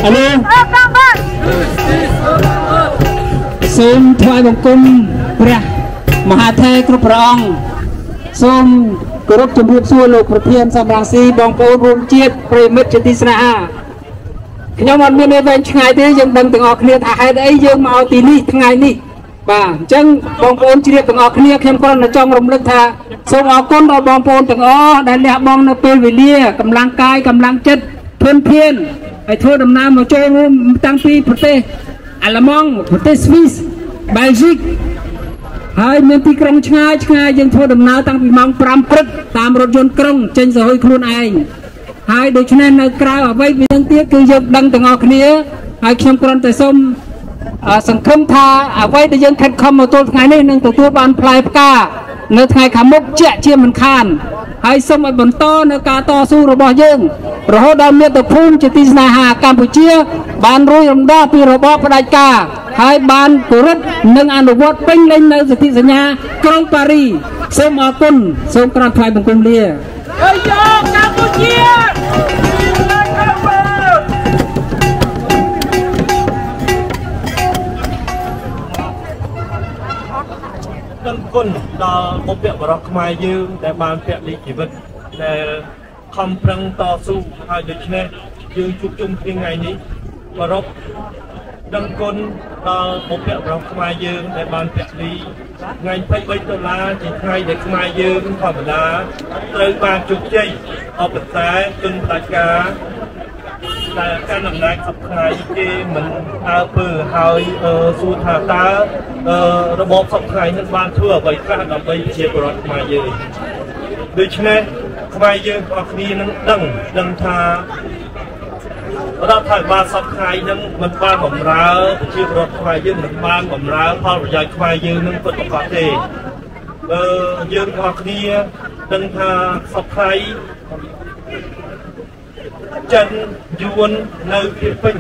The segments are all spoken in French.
Alo. Sum thoại bồng cungព្រះមហាថេរគ្រប់ព្រះអង្គសូមគោរពជំរាបសួរលោកប្រធានសំរងស៊ីបងប្អូនរួមជាតិប្រិមិត្តជាទីស្នេហាខ្ញុំអត់មានអ្វីឆ្ងាយទេយើងដឹងទាំងអស់គ្នាថាហេតុអីយើងមកទីនេះថ្ងៃនេះបាទអញ្ចឹងបងប្អូនជ្រាបទាំងអស់គ្នាខ្ញុំគ្រាន់តែចង់រំលឹកថាសូមអរគុណដល់បងប្អូនទាំងអស់ដែលលះបង់នៅពេលវេលាកម្លាំងកាយកម្លាំងចិត្តធនធានហើយធ្វើដំណើរមកចូលរួមតាំងពីប្រទេសអាល្លឺម៉ង់ប្រទេសស្វីសបែលហ្សិកហើយមានទីក្រុងឆ្ងាយយើងធ្វើដំណើរតាំងពីម៉ោង 5 ព្រឹកតាមរថយន្តក្រុងចេញសហយខ្លួនឯងហើយដូច្នេះនៅក្រៅអ្វីពីនឹងទៀតគឺយើងដឹងទាំងអស់គ្នាហើយខ្ញុំគ្រាន់តែសូមសង្ឃឹមថាអ្វីដែលយើងខិតខំមកទល់ថ្ងៃនេះនឹងទទួលបានផ្លែផ្កានៅថ្ងៃខាងមុខជាក់ជាមិនខានហើយសូមឲ្យបន្តនៅការតស៊ូរបស់យើងរហូតដល់មាតុភូមិជាទីស្នេហាកម្ពុជាបានរួចរំដោះពីរបបផ្ដាច់ការហើយបានគោរពនិងអនុវត្តពេញលេញនៅសន្ធិសញ្ញាក្រុងប៉ារីសូមអរគុណសូមក្រាបថ្វាយបង្គំលាហើយយកកម្ពុជាគុណដល់បុព្វបុរសខ្មែរយើងដែលបានពលិជីវិតដែលខំប្រឹងតស៊ូហើយដូច្នេះយើងជួបជុំគ្នាថ្ងៃនេះគោរពដឹងគុណដល់បុព្វបុរសខ្មែរយើងដែលបានពលិថ្ងៃ23ដុល្លារជាថ្ងៃដែលខ្មែរយើងធម្មតាត្រូវបានជោគជ័យអបតែជនផ្ដាច់ការតែកាន់អំណាចសពថ្ងៃគេមិនអើពើហើយសួរថាតើរបបសពថ្ងៃនឹងបានធ្វើអ្វីខ្លះដើម្បីជាប្រជាពលរដ្ឋខ្មែរយើងដូច្នេះខ្មែរយើងបងប្អូននឹងដឹងថារដ្ឋាភិបាលសពថ្ងៃនឹងមិនបានបម្រើប្រជាពលរដ្ឋខ្មែរយើងមិនបានបម្រើផលប្រយោជន៍ខ្មែរយើងនឹងពិតប្រាកដទេយើងបងប្អូនដឹងថាសពថ្ងៃចិនយួននៅពីពេញ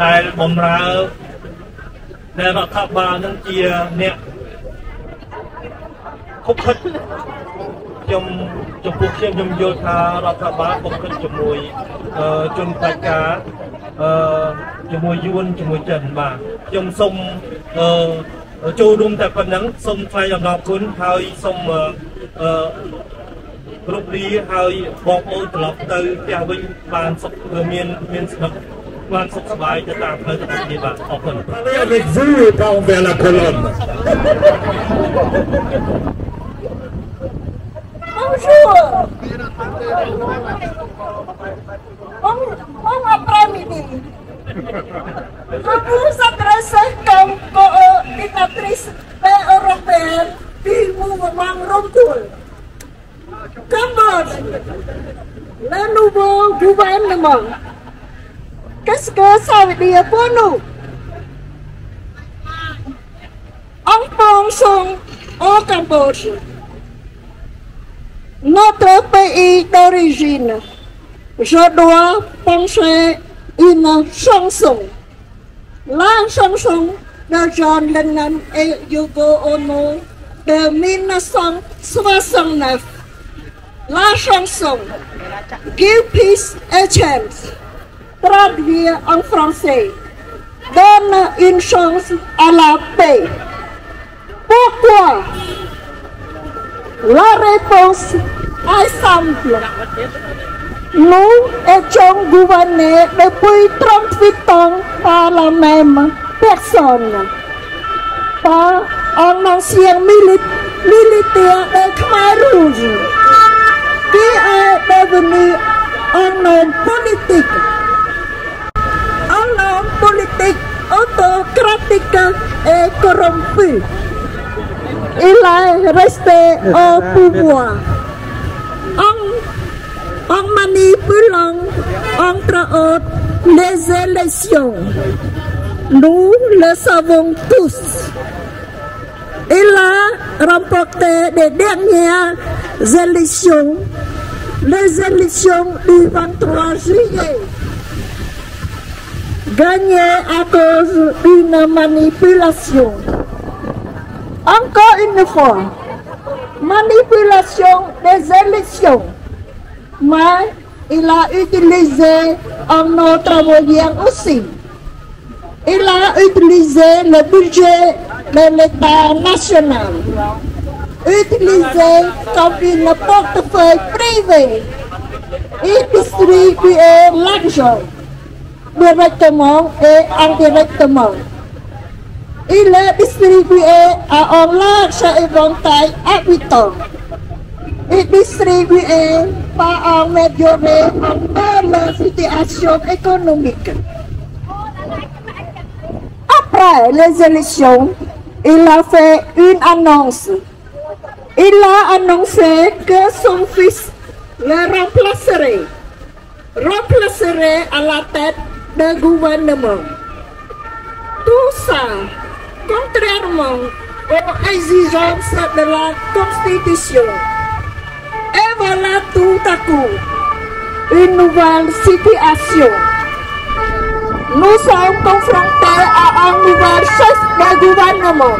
ដែលបម្រើដែលរដ្ឋាភិបាលនឹងជាអ្នកខុបខិតខ្ញុំចំពោះខ្ញុំយល់ថារដ្ឋាភិបាលខុបខិតជាមួយជនផ្ដាច់ការជាមួយយួនជាមួយចិនបាទខ្ញុំសូមចូលរួមតែប៉ុណ្្នឹងសូមថ្លែងអំណរគុណហើយសូមគ្រប់លាហើយបងប្អូនត្រឡប់ទៅផ្ទះវិញបានសុខមានស្នឹកបានសុខសប្បាយទៅតាមផ្លូវទាំងនេះបាទអរគុណ Avec vous et pas envers la colonne. Bonjour. Bon après-midi. Je vous adresse comme coordinatrice européenne du mouvement Romtoul. Cambodge, le nouveau gouvernement, qu'est-ce que ça veut dire pour nous? En pensant au Cambodge, notre pays d'origine, je dois penser une chanson. La chanson de John Lennon et Yoko Ono de 1969. La chanson Give Peace a Chance, traduit en français, donne une chance à la paix. Pourquoi? La réponse est simple. Nous étions gouvernés depuis 38 ans par la même personne, par un ancien militaire de Khmer Rouge, qui est devenu un homme politique autocratique et corrompu. Il est resté au pouvoir en manipulant entre autres les élections. Nous le savons tous. Il a remporté les dernières élections, les élections du 23 juillet, gagnées à cause d'une manipulation. Encore une fois, manipulation des élections. Mais il a utilisé en notre moyen aussi. Il a utilisé le budget de l'État national, utilisé comme une portefeuille privé. Il distribuait l'argent directement et indirectement. Il est distribué à un large éventail d'habitants. Il distribué par améliorer encore la situation économique. Après les élections, il a fait une annonce. Il a annoncé que son fils le remplacerait à la tête du gouvernement. Tout ça, contrairement aux exigences de la Constitution. Et voilà tout à coup une nouvelle situation. Nous sommes confrontés à un nouvel chef de gouvernement.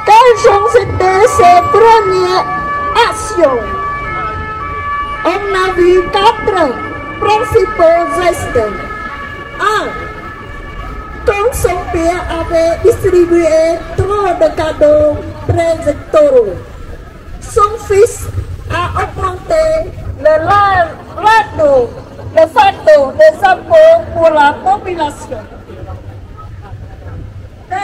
Quelles ont été ses premières actions? On a vu 4 principaux gestes. 1. Comme son père avait distribué trop de cadeaux préélectoraux, son fils a augmenté le fardeau des impôts pour la population. 2.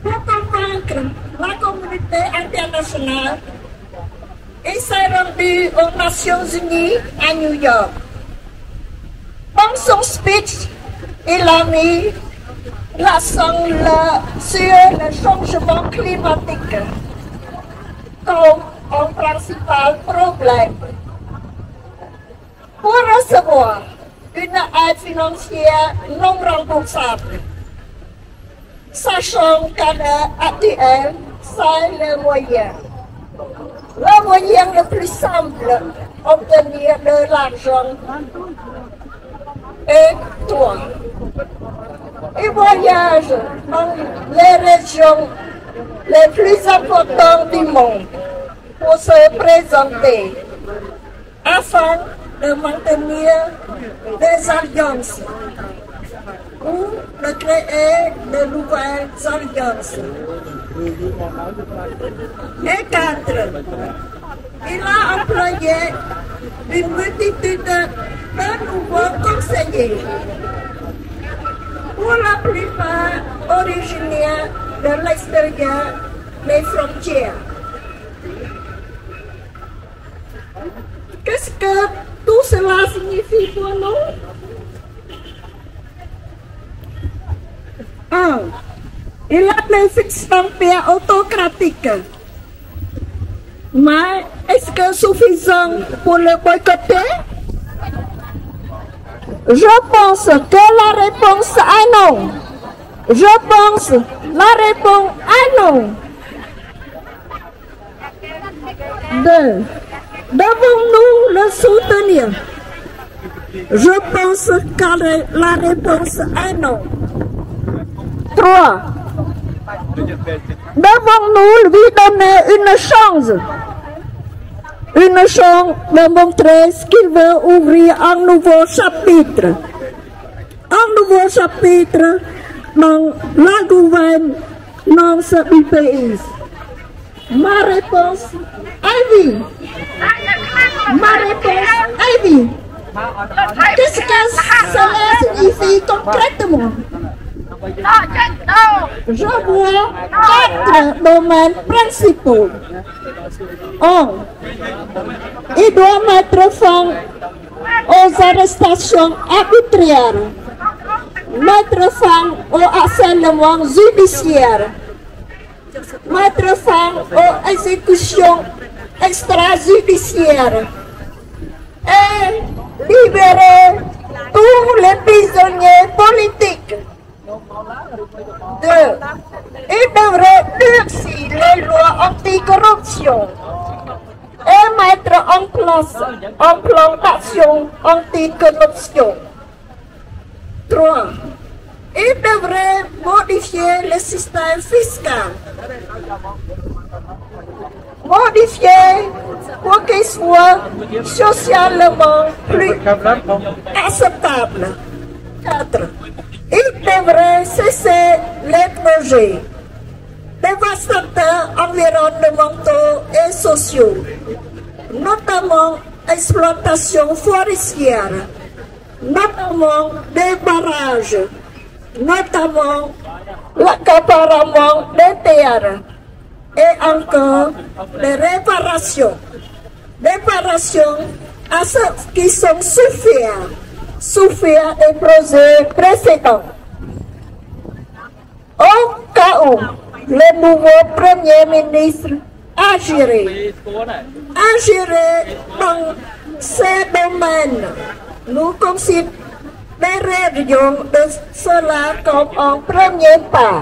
Pour convaincre la communauté internationale, il s'est rendu aux Nations Unies à New York. Dans son speech, il a mis l'accent sur le changement climatique comme un principal problème. Pour recevoir une aide financière non remboursable, sachant qu'à l'heure actuelle, c'est le moyen. Le moyen le plus simple d'obtenir de l'argent. Et toi, il voyage dans les régions les plus importantes du monde pour se présenter afin de maintenir des alliances ou de créer de nouvelles alliances. Et 4. Il a employé une multitude de nouveaux conseillers, pour la plupart originaires de l'extérieur des frontières. Qu'est-ce que tout cela signifie pour nous? 1. Il a des fixes d'empire autocratiques. Mais est-ce que suffisant pour le boycotter? Je pense que la réponse est non. Je pense la réponse est non. 2. Devons-nous le soutenir? Je pense que la réponse est non. 3. Devons-nous lui donner une chance? Une chance de montrer ce qu'il veut ouvrir un nouveau chapitre. Un nouveau chapitre dans la gouvernance du pays. Ma réponse est oui. Ma réponse est oui. Qu'est-ce que cela signifie concrètement? Je vois 4 domaines principaux. 1. Il doit mettre fin aux arrestations arbitraires, mettre fin au harcèlement judiciaire, mettre fin aux exécutions extrajudiciaires et libérer tous les prisonniers politiques. 2. Il devrait durcir les lois anticorruption et mettre en place un plan d'action anticorruption. 3. Il devrait modifier le système fiscal. Modifier pour que qu'ils soient socialement plus acceptables. 4. Il devrait cesser les projets dévastateurs environnementaux et sociaux, notamment exploitation forestière, notamment des barrages, notamment l'accaparement des terres et encore les réparations. Réparations à ceux qui sont souffert des projets précédents. Au cas où le nouveau Premier ministre agirait dans ces domaines, nous considérerions de cela comme un premier pas.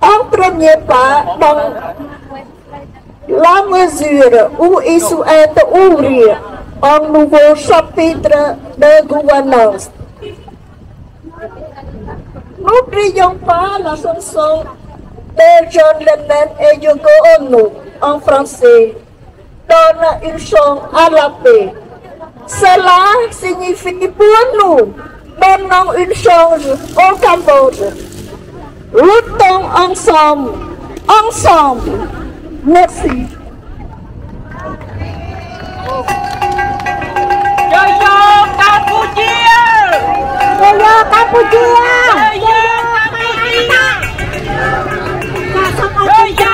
Un premier pas dans la mesure où il souhaite ouvrir un nouveau chapitre de gouvernance. N'oublions pas la chanson de John Lennon et Yoko Ono en français, donne une chance à la paix. Cela signifie pour nous, donnons une chance au Cambodge. Luttons ensemble. Merci. Yo Campuchia! Yo Campuchia! Yo Campuchia!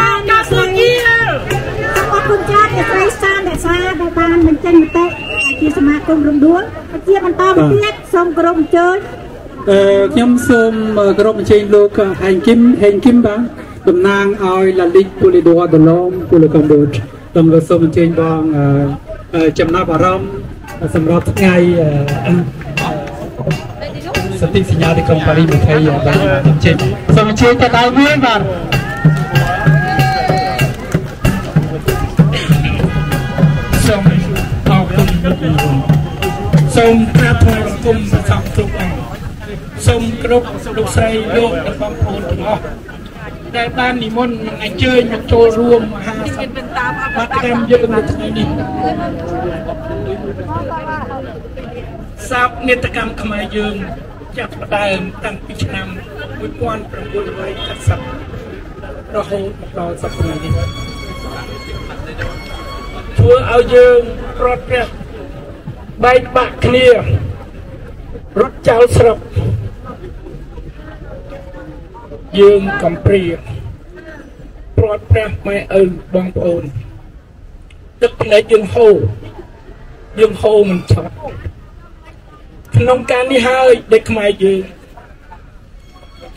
ខ្ញុំសូមគោរពអញ្ជើញលោកហេងគឹមបាទតំណាងឲ្យឡាលីកពូលីដូដឡងពូលីកម្ពុជាខ្ញុំសូមអញ្ជើញបងចំណាប់អារម្មណ៍សម្រាប់ថ្ងៃសន្តិសញ្ញាទីក្រុងប៉ារីស20បាទអញ្ជើញសូមអញ្ជើញទៅដល់មួយបាទសូមអរគុណសូមក្រាបថ្វាយបង្គំព្រះសង្ឃគ្រប់អង្គសូមគ្រប់លោកស្រីលោកនិងបងប្អូនទាំងអស់ដែលបាននិមន្តនិងអញ្ជើញមកចូលរួមមហាសន្និបាតកម្មយើងនៅថ្ងៃនេះសាបនេតកម្មខ្មែរយើងចាប់ផ្ដើមតាំងពីឆ្នាំ1980រហូតមកដល់សប្តាហ៍នេះធ្វើឲ្យយើងប្រត់ព្រះបែកបាក់គ្នារត់ចោលស្រុកយើងកំព្រាព្រាត់ព្រះម៉ែឪបងប្អូនទឹកភ្នែកយើងហូរមិនឆាប់ក្នុងការនេះហើយដែលខ្មែរយើង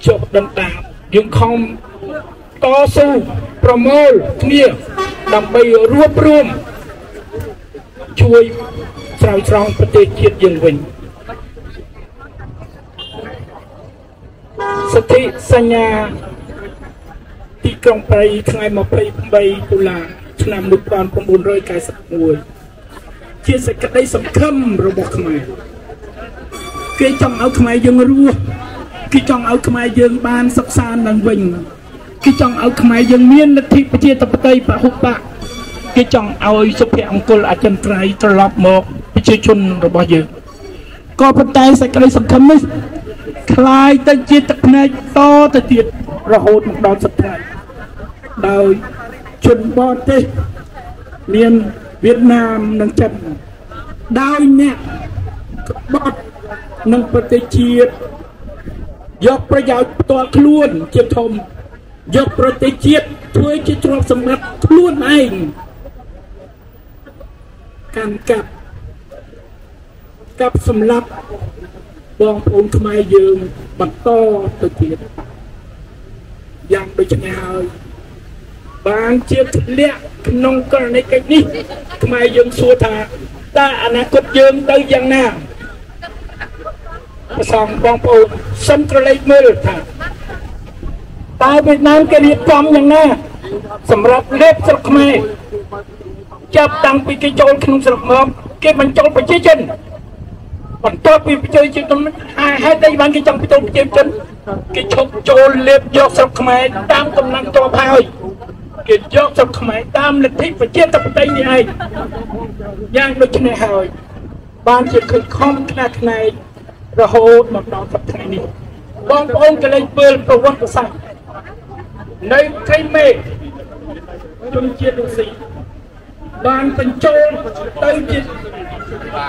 ចុះដណ្ដើមយើងខំតស៊ូប្រមូលគ្នាដើម្បីរួបរวมជួយស្រោចស្រង់ប្រទេសជាតិយើងវិញសន្ធិសញ្ញាទីក្រុងប៉ារីសថ្ងៃ28តុលាឆ្នាំ1991ជាសេចក្តីសង្ឃឹមរបស់ខ្មែរគេចង់ឲ្យខ្មែរយើងរស់គេចង់ឲ្យខ្មែរយើងបានសិក្សាឡើងវិញគេចង់ឲ្យខ្មែរយើងមានលទ្ធិប្រជាធិបតេយ្យពហុបកគេចង់ឲ្យសុភមង្គលអចិន្ត្រៃយ៍ត្រឡប់មកប្រជាជនរបស់យើងក៏ប៉ុន្តែសេចក្តីសង្ឃឹមនេះคล้ายទៅជាទឹកភ្នែកតទៅទៀតរហូតមកដល់សប្តាហ៍ដោយជនបរទេសមានវៀតណាមនិងចិនដោយអ្នកក្បត់និងប្រទេសជាតិយកប្រយោជន៍ផ្ទាល់ខ្លួនជាធំយកប្រទេសជាតិធ្វើជាទ្រព្យសម្បត្តិខ្លួនឯងកាន់កាប់សម្លាប់បងប្អូនខ្មែរយើងបន្តទៅទៀតយ៉ាងដូចនេះហើយបានជាធ្លាក់ក្នុងករណីកិច្ចនេះខ្មែរយើងសួរថាតើអនាគតយើងទៅយ៉ាងណាប្រសងបងប្អូនសូមក្រឡេកមើលថាតើវៀតណាមគេរៀបចំយ៉ាងណាសម្រាប់លេបស្រុកខ្មែរចាប់តាំងពីគេចូលក្នុងស្រុកមកគេបញ្ចូលប្រជាជនបន្ទាប់ពីប្រជាជនហេតុអីបានគេចង់បញ្ចូលប្រជាជនគេឈប់ចូលលេបយកស្រុកខ្មែរតាមកម្លាំងទ័ពហើយ គេយកស្រុកខ្មែរតាមលទ្ធិប្រជាធិបតេយ្យនេះឯងយ៉ាងដូចនេះហើយបានជាឃើញខំខ្នះខ្នែងរហូតមកដល់សប្តាហ៍នេះបងប្អូនក៏លេចមើលប្រវត្តិសាស្ត្រនៅក្រៃមេជនជាតិរុស្ស៊ីបានបញ្ចូលទៅជាប្រ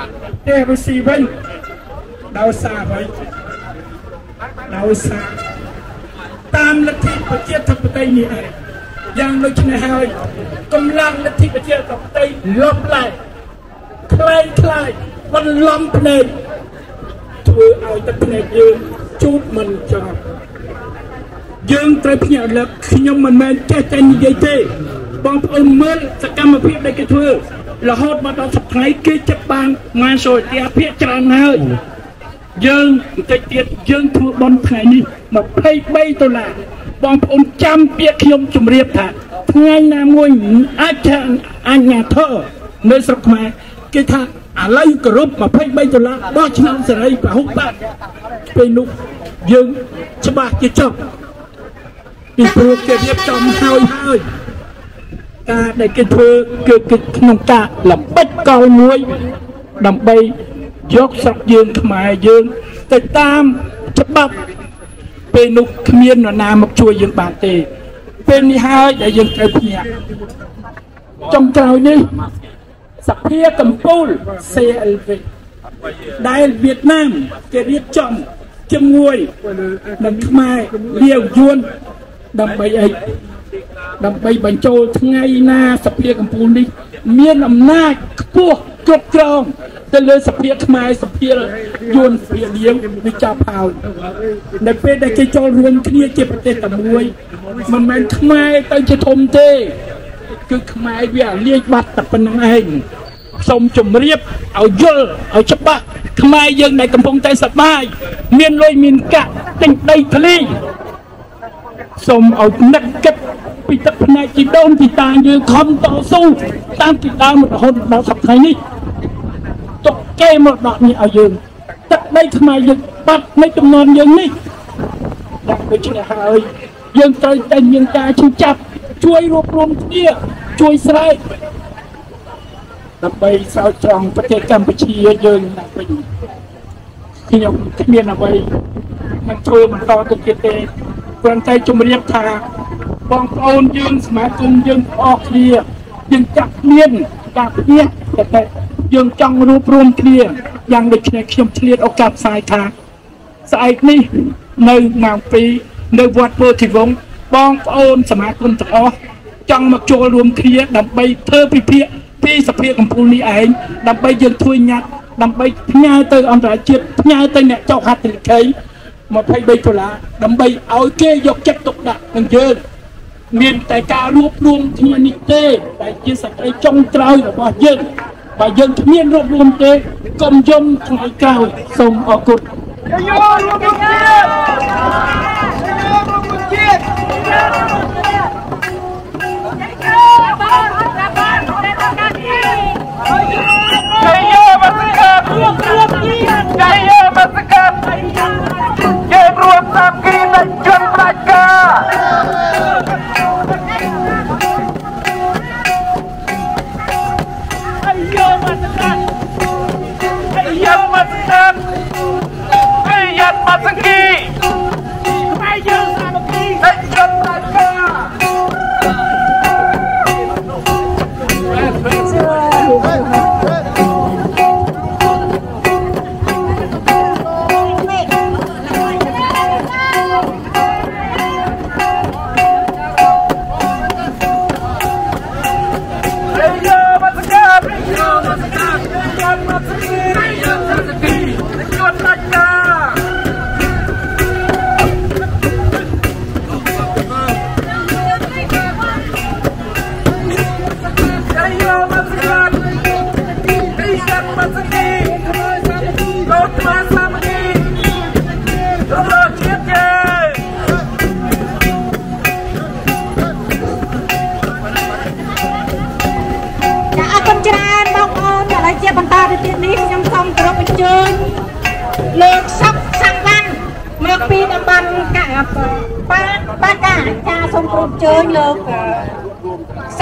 ទេសរុស្ស៊ីវិញដោយសារអ្វីដោយសារតាមលទ្ធិប្រជាធិបតេយ្យនេះឯងយ៉ាងដូចនេះហើយកម្លាំងលទ្ធិប្រជាធិបតេយ្យលបឡែคล้ายបន្លំភ្នែកធ្វើឲ្យទឹកភ្នែកយើងជូតមិនចប់យើងត្រូវភ្ញាក់រលឹកខ្ញុំមិនមែនចេះតែនិយាយទេបងប្អូនមើលសកម្មភាពដែលគេធ្វើរហូតមកដល់សប្តាហ៍គេចាប់បានមកសូទីអាភាគច្រើនហើយយើងបន្តិចទៀតយើងធ្វើបន់ថ្ងៃនេះ$23បងប្អូនចាំពាក្យខ្ញុំជម្រាបថាថ្ងៃណាមួយអាចថាអញ្ញាធិនៅស្រុកខ្មែរគេថាឥឡូវគោរព$23បោះឆ្នាំសេរីពហុបាទពេលនោះយើងច្បាស់ជាចប់ពីព្រោះគេរៀបចំហើយការដែលគេធ្វើគឺក្នុងការលំបិចកលមួយដើម្បីយកស្រុកយើងខ្មែរយើងទៅតាមច្បាប់ពេលនោះគ្មាននរណាមកជួយយើងបានទេពេលនេះហើយដែលយើងត្រូវភ្ញាក់ចុងក្រោយនេះសភាកម្ពុជា CLV ដែលវៀតណាមគេរៀបចំជាមួយនឹងខ្មែរលាវយួនដើម្បីអីដើម្បីបញ្ចូលថ្ងៃណាសភាកម្ពុជានេះមានអំណាចខ្ពស់គ្រប់គ្រងទៅលើសភាខ្មែរសភាយួនសភាលាវវាចាប់ហើយនៅពេលដែលគេចូលរួមគ្នាជាប្រទេសតែមួយមិនមែនខ្មែរទៅជាធំទេគឺខ្មែរវាលាយបាត់តែប៉ុណ្្នឹងឯងសូមជម្រាបឲ្យយល់ឲ្យច្បាស់ខ្មែរយើងដែលកំពុងតែសប្បាយមានលុយមានកាក់ទិញដីធ្លីសូមឲ្យនឹកគិតពីទឹកភ្នែកជីដូនជីតាយើងខំតស៊ូតាមពីដើមរហូតដល់សប្តាហ៍នេះទុកគេមកដកនេះឲ្យយើងទឹកដីខ្មែរយើងបាត់នៅចំនួនយើងនេះដល់ដូច្នេះហើយយើងត្រូវតែមានការឈឺចាប់ជួយរួបរวมគ្នាជួយស្រែកដើម្បីស្រោចស្រង់ប្រទេសកម្ពុជាយើងណាវិញខ្ញុំគ្មានអ្វីមិនធ្វើបន្តទៅទៀតទេគ្រាន់តែជម្រាបថាបងប្អូនយើងសមាគមយើងអស់គ្នាយើងចាក់មានការភ្ញាក់តែយើងចង់រួបរวมគ្នាយ៉ាងដូចនេះខ្ញុំឆ្លៀតឱកាសផ្សាយថាស្អែកនេះនៅម៉ោង2នៅវត្តពោធិវង្សបងប្អូនសមាគមទាំងអស់ចង់មកចូលរួមគ្នាដើម្បីធ្វើពិភាក្សាពីសភាកម្ពុជានេះឯងដើម្បីយើងធ្វើញត្តិដើម្បីផ្ញើទៅអន្តរជាតិផ្ញើទៅអ្នកចុះហត្ថលេខី$23ដើម្បីឲ្យគេយកចិត្តទុកដាក់នឹងយើងមានតែការរួបរวมគ្នានេះទេតែជាសក្តិចុងក្រោយរបស់យើងបើយើងគ្មានរួបរวมទេកុំយំថ្ងៃក្រោយសូមអរគុណ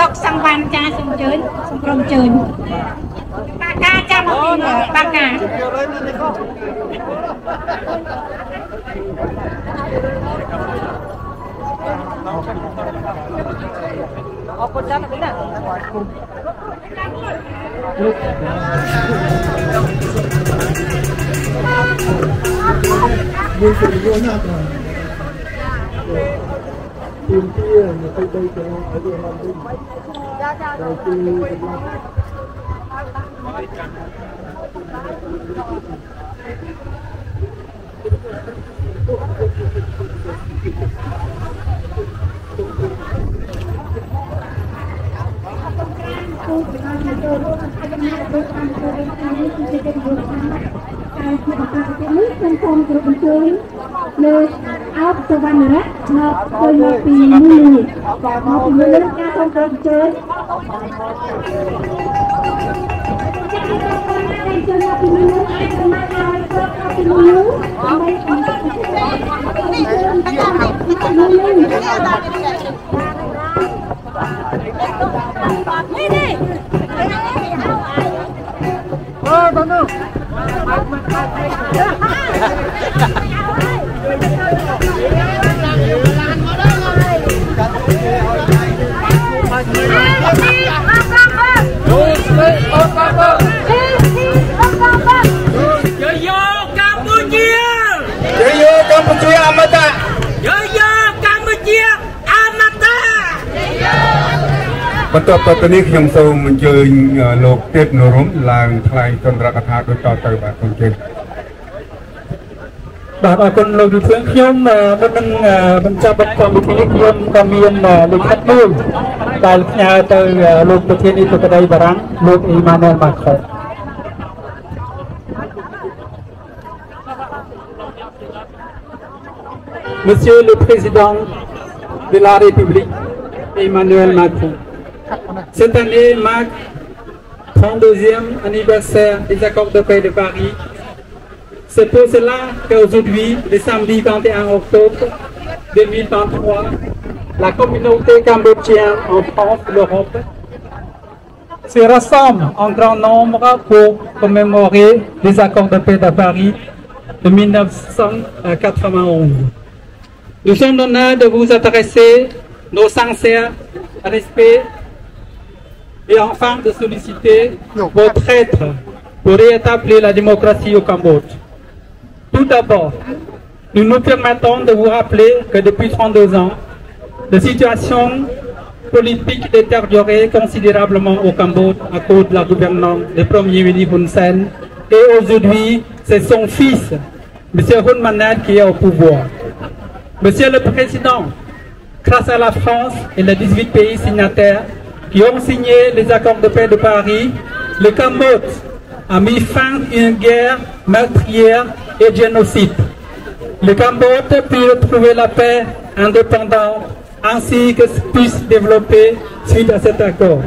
Sọc sang ban cha sông chơi, sông rồng chơi. Ba ca cha một tiếng ba ca. Tìm kia người ta đây cho nó ở đây làm đi. Đầu tưเลยเอาตัววันนี้มาตัวมาปีนี้มาปีนี้แล้วก็ต้องการเจอបន្ទាប់ទៅនេះខ្ញុំសូមអញ្ជើញលោកទេពនរមឡើងថ្លែងចន្ទរកថាដូចតទៅបាទអញ្ជើញ បាទអរគុណលោកជំទាវខ្ញុំមុននឹងបញ្ចប់កម្មវិធីខ្ញុំក៏មានលិខិតមួយដែលផ្ញើទៅលោកប្រធានាធិបតីបារាំងលោក Emmanuel Macron Monsieur le Président de la République Emmanuel Macron Cette année marque 32e anniversaire des accords de paix de Paris. C'est pour cela qu'aujourd'hui, le samedi 21 octobre 2023, la communauté cambodgienne en France et l'Europe se rassemble en grand nombre pour commémorer les accords de paix de Paris de 1991. Nous sommes l'honneur de vous adresser nos sincères respects et enfin de solliciter votre aide pour rétablir la démocratie au Cambodge. Tout d'abord, nous nous permettons de vous rappeler que depuis 32 ans, la situation politique détériorée considérablement au Cambodge à cause de la gouvernance du premier ministre Hun Sen et aujourd'hui, c'est son fils, M. Hun Manet, qui est au pouvoir. Monsieur le Président, grâce à la France et les 18 pays signataires qui ont signé les accords de paix de Paris, le Cambodge a mis fin à une guerre meurtrière et génocide. Le Cambodge peut retrouver la paix indépendante ainsi que puisse développer suite à cet accord.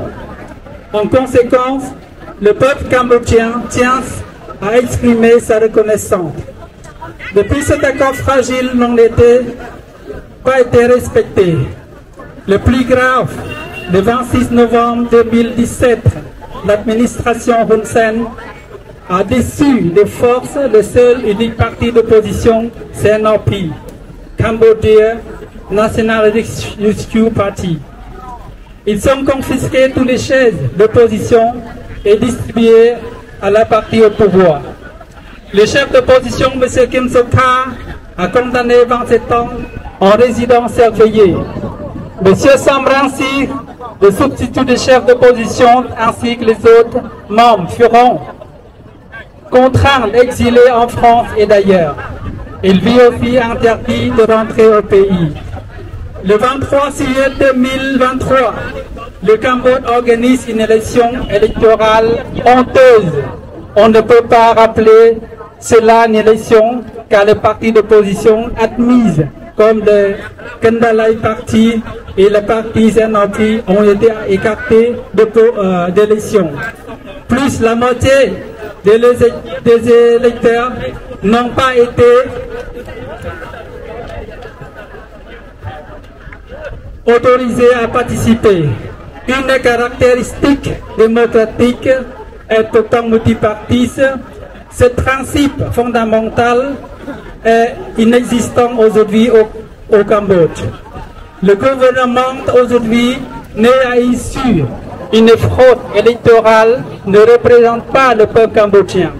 En conséquence, le peuple cambodgien tient à exprimer sa reconnaissance. Depuis cet accord fragile n'a pas été respecté. Le plus grave, le 26 novembre 2017, l'administration Hun Sen a déçu de force le seul unique parti d'opposition, CNRP, Cambodia National Rescue Party. Ils ont confisqué tous les chaises d'opposition et distribué à la partie au pouvoir. Le chef d'opposition, M. Kim Sokha, a condamné 27 ans en résidence surveillée. M. Sam Rainsy, le substitut du chef d'opposition ainsi que les autres membres furent contraints d'exiler en France et d'ailleurs. Il vit aussi interdit de rentrer au pays. Le 23 juillet 2023, le Cambodge organise une élection électorale honteuse. On ne peut pas rappeler cela une élection car les partis d'opposition admises comme le Kendalai Party et le parti Zenati ont été écartés d'élections. Plus la moitié des électeurs n'ont pas été autorisés à participer. Une caractéristique démocratique est autant multipartite. Ce principe fondamental est inexistant aujourd'hui au Cambodge. Le gouvernement aujourd'hui n'est à issue. Une fraude électorale ne représente pas le peuple cambodgien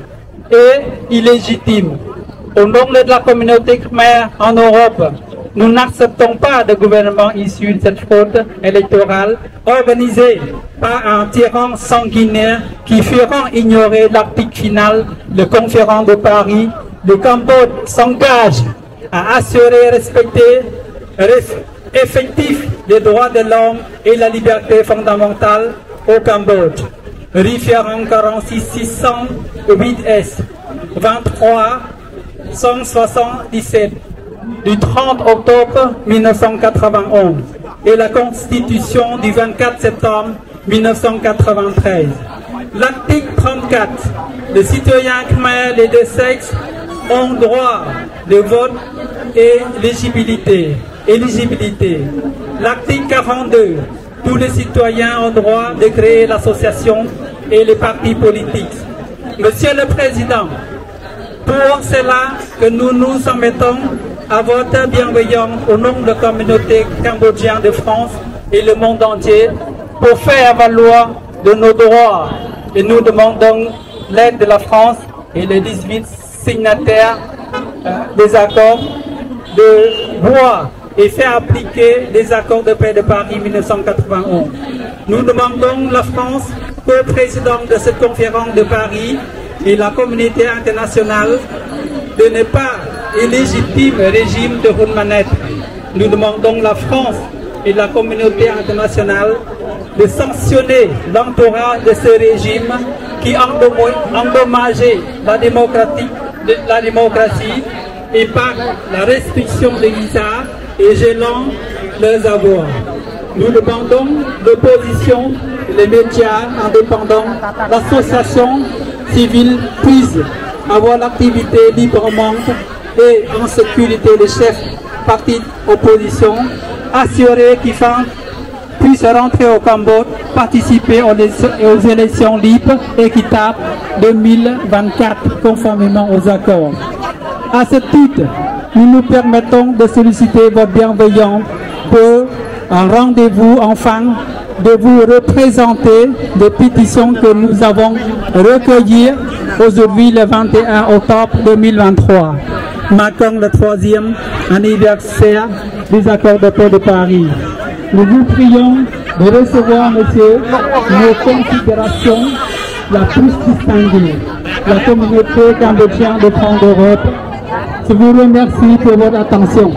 et illégitime. Au nom de la communauté khmer en Europe, nous n'acceptons pas de gouvernement issu de cette fraude électorale organisée par un tyran sanguinaire qui feront ignorer l'article final de la Conférence de Paris. Le Cambodge s'engage à assurer et respecter effectif des droits de l'homme et la liberté fondamentale au Cambodge. Référent 46 608S 23 177 du 30 octobre 1991 et la Constitution du 24 septembre 1993. L'article 34, les citoyens khmer des deux sexes ont droit de vote et éligibilité. L'article 42, tous les citoyens ont droit de créer l'association et les partis politiques. Monsieur le Président, pour cela que nous nous soumettons à votre bienveillance au nom de la communauté cambodgienne de France et le monde entier pour faire valoir de nos droits. Et nous demandons l'aide de la France et les 18 signataires des accords de voir et faire appliquer les accords de paix de Paris 1991. Nous demandons la France, co-président de cette conférence de Paris, et la communauté internationale de ne pas illégitime régime de Hunmanet. Nous demandons la France et la communauté internationale de sanctionner l'entourage de ce régime qui endommageait la démocratie et par la restriction des visas et gelant leurs avoirs. Nous demandons l'opposition, les médias indépendants, l'association civile puissent avoir l'activité librement et en sécurité les chefs partis d'opposition, assurer qu'ils puissent rentrer au Cambodge, participer aux élections libres et équitables 2024 conformément aux accords. À ce titre, nous nous permettons de solliciter votre bienveillance pour un rendez-vous enfin de vous représenter des pétitions que nous avons recueillies aujourd'hui le 21 octobre 2023, marquant le 3e anniversaire des accords de paix de Paris. Nous vous prions de recevoir, monsieur, nos considérations la plus distinguée, la communauté cambodgienne de France d'Europe. Je vous remercie pour votre attention.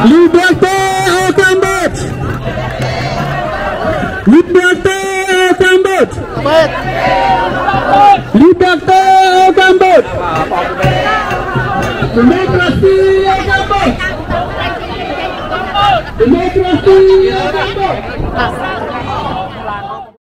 Liberté au Cambodge! Liberté au Cambodge! Liberté au Cambodge! Démocratie au Cambodge! Démocratie au Cambodge!